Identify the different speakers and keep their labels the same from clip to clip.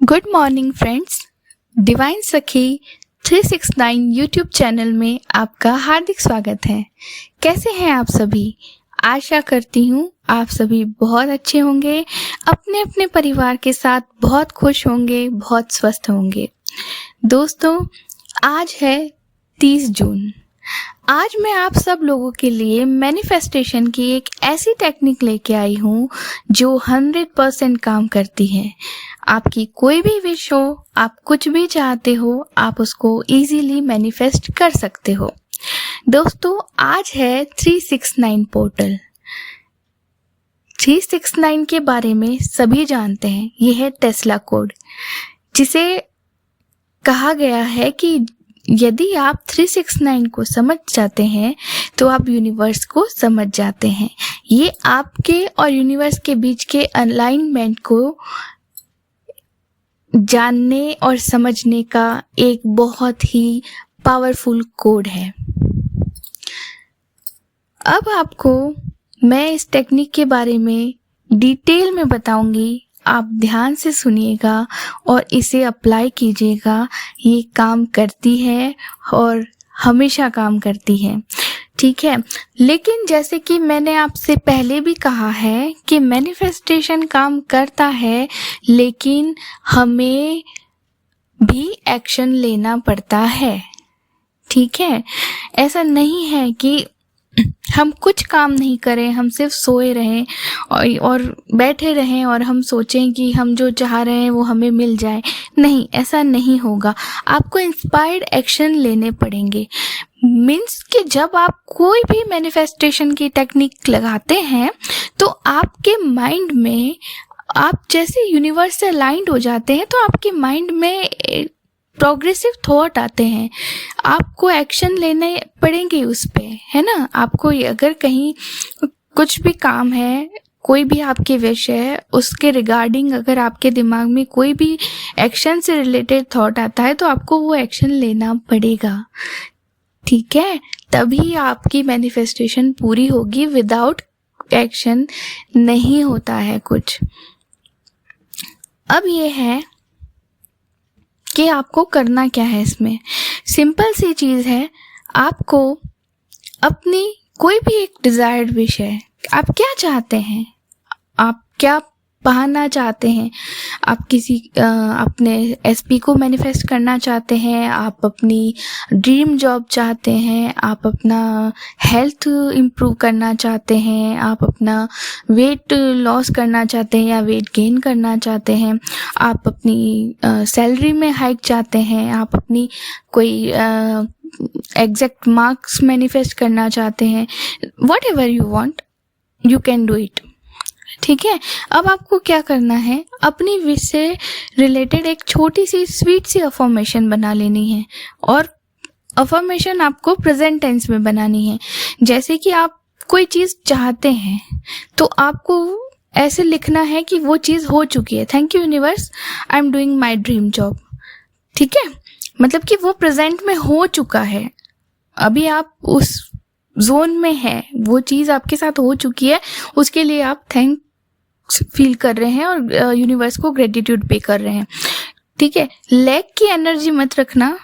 Speaker 1: Good morning friends. Divine सखी 369 YouTube channel में आपका हार्दिक स्वागत है। कैसे हैं आप सभी? आशा करती हूँ आप सभी बहुत अच्छे होंगे, अपने अपने परिवार के साथ बहुत खुश होंगे, बहुत स्वस्थ होंगे। दोस्तों, आज है 30 जून। आज मैं आप सब लोगों के लिए मैनिफेस्टेशन की एक ऐसी टेक्निक लेके आई हूँ जो 100% काम करती है। आपकी कोई भी विश हो, आप कुछ भी चाहते हो, आप उसको इजीली मैनिफेस्ट कर सकते हो। दोस्तों, आज है 369 पोर्टल। 369 के बारे में सभी जानते हैं। यह है टेस्ला कोड, जिसे कहा गया है कि यदि आप 369 को समझ जाते हैं तो आप यूनिवर्स को समझ जाते हैं। ये आपके और यूनिवर्स के बीच के अलाइनमेंट को जानने और समझने का एक बहुत ही पावरफुल कोड है। अब आपको मैं इस टेक्निक के बारे में डिटेल में बताऊंगी। आप ध्यान से सुनिएगा और इसे अप्लाई कीजिएगा। ये काम करती है और हमेशा काम करती है, ठीक है। लेकिन जैसे कि मैंने आपसे पहले भी कहा है कि मैनिफेस्टेशन काम करता है, लेकिन हमें भी एक्शन लेना पड़ता है, ठीक है। ऐसा नहीं है कि हम कुछ काम नहीं करें, हम सिर्फ सोए रहें और बैठे रहें और हम सोचें कि हम जो चाह रहे हैं वो हमें मिल जाए। नहीं, ऐसा नहीं होगा। आपको इंस्पायर्ड एक्शन लेने पड़ेंगे। मीन्स कि जब आप कोई भी मैनिफेस्टेशन की टेक्निक लगाते हैं तो आपके माइंड में, आप जैसे यूनिवर्स से अलाइंड हो जाते हैं तो आपके माइंड में प्रोग्रेसिव थॉट आते हैं। आपको एक्शन लेने पड़ेंगे उस पे, है ना। आपको अगर कहीं कुछ भी काम है, कोई भी आपके विश है, उसके रिगार्डिंग अगर आपके दिमाग में कोई भी एक्शन से रिलेटेड थॉट आता है तो आपको वो एक्शन लेना पड़ेगा, ठीक है। तभी आपकी मैनिफेस्टेशन पूरी होगी। विदाउट एक्शन नहीं होता है कुछ। अब ये है कि आपको करना क्या है। इसमें सिंपल सी चीज़ है। आपको अपनी कोई भी एक डिज़ायर्ड विश है, आप क्या चाहते हैं, आप क्या पाना चाहते हैं। आप किसी अपने एसपी को मैनिफेस्ट करना चाहते हैं, आप अपनी ड्रीम जॉब चाहते हैं, आप अपना हेल्थ इम्प्रूव करना चाहते हैं, आप अपना वेट लॉस करना चाहते हैं या वेट गेन करना चाहते हैं, आप अपनी सैलरी में हाइक चाहते हैं, आप अपनी कोई एग्जैक्ट मार्क्स मैनिफेस्ट करना चाहते हैं। What ever you want, you can do it, ठीक है। अब आपको क्या करना है, अपनी विश से रिलेटेड एक छोटी सी स्वीट सी अफर्मेशन बना लेनी है। और अफर्मेशन आपको प्रेजेंट टेंस में बनानी है। जैसे कि आप कोई चीज़ चाहते हैं तो आपको ऐसे लिखना है कि वो चीज़ हो चुकी है। Thank you universe, I am doing my dream job, ठीक है। मतलब कि वो प्रेजेंट में हो चुका है, अभी आप उस जोन में है, वो चीज़ आपके साथ हो चुकी है, उसके लिए आप थैंक्स फील कर रहे हैं और यूनिवर्स को ग्रेटिट्यूड पे कर रहे हैं, ठीक है। लैक की एनर्जी मत रखना,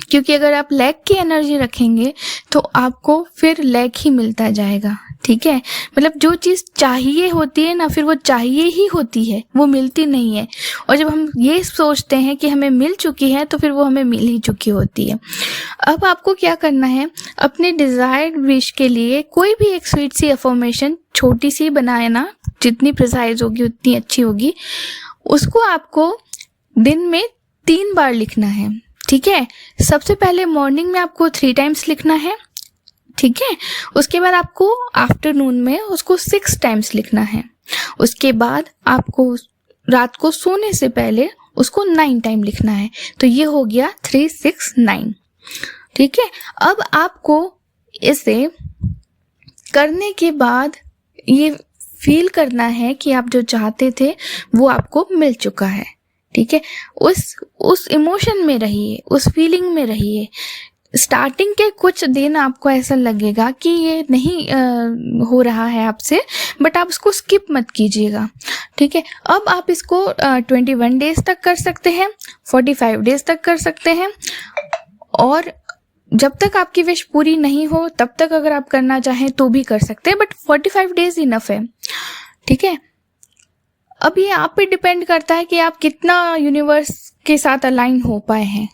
Speaker 1: क्योंकि अगर आप लैक की एनर्जी रखेंगे तो आपको फिर लैक ही मिलता जाएगा, ठीक है। मतलब जो चीज़ चाहिए होती है ना, फिर वो चाहिए ही होती है, वो मिलती नहीं है। और जब हम ये सोचते हैं कि हमें मिल चुकी है तो फिर वो हमें मिल ही चुकी होती है। अब आपको क्या करना है, अपने डिज़ायर्ड विश के लिए कोई भी एक स्वीट सी अफर्मेशन छोटी सी बनाना, जितनी प्रिसाइज होगी उतनी अच्छी होगी। उसको आपको दिन में 3 बार लिखना है, ठीक है। सबसे पहले मॉर्निंग में आपको 3 टाइम्स लिखना है, ठीक है। उसके बाद आपको आफ्टरनून में उसको 6 टाइम्स लिखना है। उसके बाद आपको रात को सोने से पहले उसको 9 टाइम लिखना है। तो ये हो गया 369, ठीक है। अब आपको इसे करने के बाद ये फील करना है कि आप जो चाहते थे वो आपको मिल चुका है, ठीक है। उस इमोशन में रहिए, उस फीलिंग में रहिए। स्टार्टिंग के कुछ दिन आपको ऐसा लगेगा कि ये नहीं हो रहा है आपसे, बट आप उसको स्किप मत कीजिएगा, ठीक है। अब आप इसको 21 डेज तक कर सकते हैं, 45 डेज तक कर सकते हैं, और जब तक आपकी विश पूरी नहीं हो तब तक अगर आप करना चाहें तो भी कर सकते हैं, बट 45 डेज इनफ है, ठीक है। अब ये आप पे डिपेंड करता है कि आप कितना यूनिवर्स के साथ अलाइन हो पाए हैं।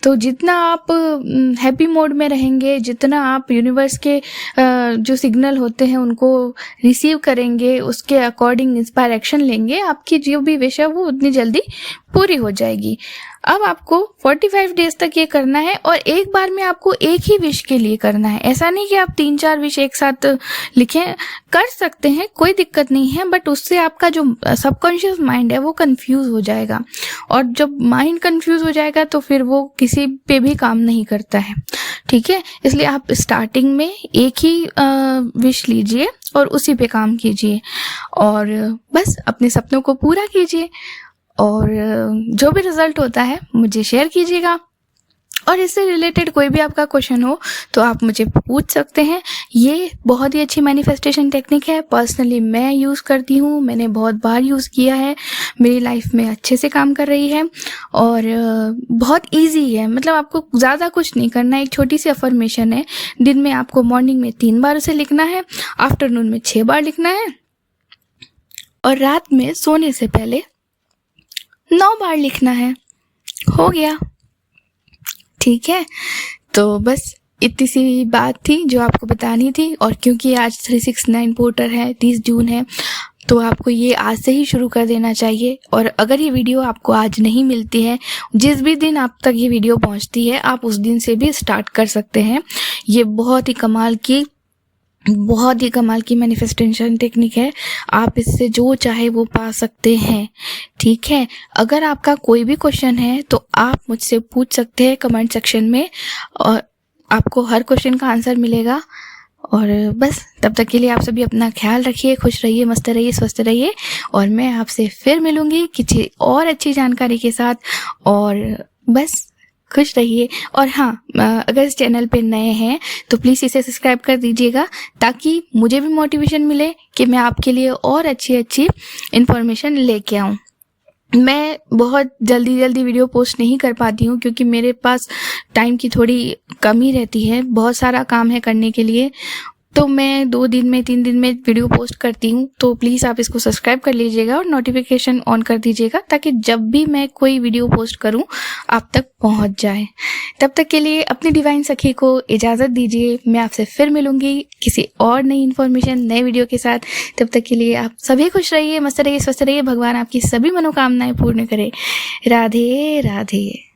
Speaker 1: तो जितना आप हैप्पी मोड में रहेंगे, जितना आप यूनिवर्स के जो सिग्नल होते हैं उनको रिसीव करेंगे, उसके अकॉर्डिंग इंस्पायर एक्शन लेंगे, आपकी जो भी विश है वो उतनी जल्दी पूरी हो जाएगी। अब आपको 45 डेज तक ये करना है, और एक बार में आपको एक ही विश के लिए करना है। ऐसा नहीं कि आप 3-4 विश एक साथ लिखें, कर सकते हैं, कोई दिक्कत नहीं है, बट उससे आपका जो सबकॉन्शियस माइंड है वो कंफ्यूज हो जाएगा, और जब माइंड कंफ्यूज हो जाएगा तो फिर वो किसी पे भी काम नहीं करता है, ठीक है। इसलिए आप स्टार्टिंग में एक ही विश लीजिए और उसी पे काम कीजिए, और बस अपने सपनों को पूरा कीजिए, और जो भी रिजल्ट होता है मुझे शेयर कीजिएगा। और इससे रिलेटेड कोई भी आपका क्वेश्चन हो तो आप मुझे पूछ सकते हैं। ये बहुत ही अच्छी मैनिफेस्टेशन टेक्निक है, पर्सनली मैं यूज़ करती हूँ, मैंने बहुत बार यूज़ किया है, मेरी लाइफ में अच्छे से काम कर रही है, और बहुत इजी है। मतलब आपको ज़्यादा कुछ नहीं करना है, एक छोटी सी अफर्मेशन है। दिन में आपको मॉर्निंग में 3 बार उसे लिखना है, आफ्टरनून में 6 बार लिखना है, और रात में सोने से पहले 9 बार लिखना है। हो गया, ठीक है। तो बस इतनी सी बात थी जो आपको बतानी थी, और क्योंकि आज 369 पोर्टर है, 30 जून है, तो आपको ये आज से ही शुरू कर देना चाहिए। और अगर ये वीडियो आपको आज नहीं मिलती है, जिस भी दिन आप तक ये वीडियो पहुंचती है, आप उस दिन से भी स्टार्ट कर सकते हैं। ये बहुत ही कमाल की मैनिफेस्टेशन टेक्निक है। आप इससे जो चाहे वो पा सकते हैं, ठीक है। अगर आपका कोई भी क्वेश्चन है तो आप मुझसे पूछ सकते हैं कमेंट सेक्शन में, और आपको हर क्वेश्चन का आंसर मिलेगा। और बस तब तक के लिए आप सभी अपना ख्याल रखिए, खुश रहिए, मस्त रहिए, स्वस्थ रहिए, और मैं आपसे फिर मिलूंगी किसी और अच्छी जानकारी के साथ। और बस खुश रहिए। और हाँ, अगर इस चैनल पे नए हैं तो प्लीज़ इसे सब्सक्राइब कर दीजिएगा, ताकि मुझे भी मोटिवेशन मिले कि मैं आपके लिए और अच्छी इन्फॉर्मेशन लेके आऊँ। मैं बहुत जल्दी वीडियो पोस्ट नहीं कर पाती हूँ, क्योंकि मेरे पास टाइम की थोड़ी कमी रहती है, बहुत सारा काम है करने के लिए। तो मैं 2 दिन में 3 दिन में वीडियो पोस्ट करती हूँ। तो प्लीज़ आप इसको सब्सक्राइब कर लीजिएगा और नोटिफिकेशन ऑन कर दीजिएगा, ताकि जब भी मैं कोई वीडियो पोस्ट करूँ आप तक पहुँच जाए। तब तक के लिए अपनी डिवाइन सखी को इजाज़त दीजिए। मैं आपसे फिर मिलूंगी किसी और नई इन्फॉर्मेशन, नए वीडियो के साथ। तब तक के लिए आप सभी खुश रहिए, मस्त रहिए, स्वस्थ रहिए। भगवान आपकी सभी मनोकामनाएं पूर्ण करे। राधे राधे।